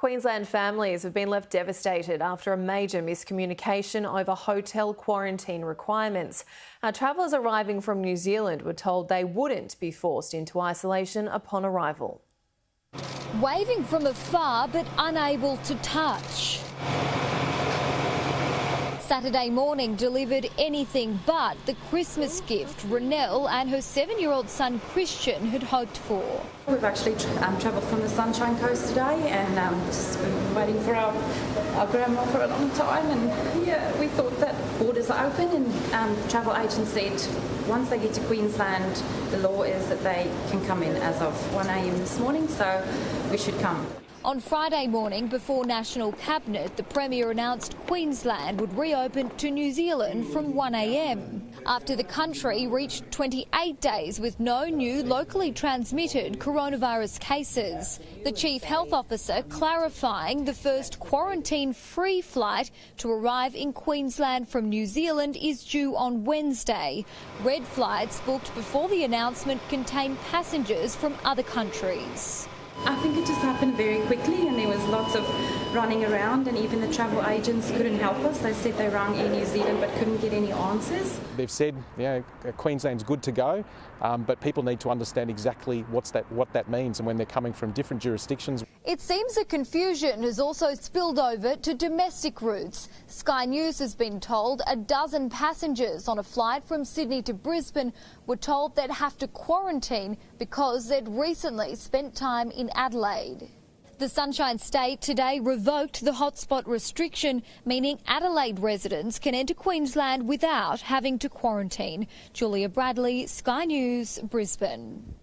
Queensland families have been left devastated after a major miscommunication over hotel quarantine requirements. Travellers arriving from New Zealand were told they wouldn't be forced into isolation upon arrival. Waving from afar but unable to touch. Saturday morning delivered anything but the Christmas gift Renelle and her 7-year-old son Christian had hoped for. We've actually travelled from the Sunshine Coast today and just been waiting for our grandma for a long time, and yeah, we thought that borders are open and travel agents said once they get to Queensland the law is that they can come in as of 1 a.m. this morning, so we should come. On Friday morning, before National Cabinet, the Premier announced Queensland would reopen to New Zealand from 1 a.m. after the country reached 28 days with no new locally transmitted coronavirus cases. The Chief Health Officer clarifying the first quarantine-free flight to arrive in Queensland from New Zealand is due on Wednesday. Red flights booked before the announcement contain passengers from other countries. I think it just happened very quickly and there was lots of running around, and even the travel agents couldn't help us. They said they rang Air New Zealand but couldn't get any answers. They've said, Queensland's good to go, but people need to understand exactly what that means and when they're coming from different jurisdictions. It seems the confusion has also spilled over to domestic routes. Sky News has been told a dozen passengers on a flight from Sydney to Brisbane were told they'd have to quarantine because they'd recently spent time in Adelaide. The Sunshine State today revoked the hotspot restriction, meaning Adelaide residents can enter Queensland without having to quarantine. Julia Bradley, Sky News, Brisbane.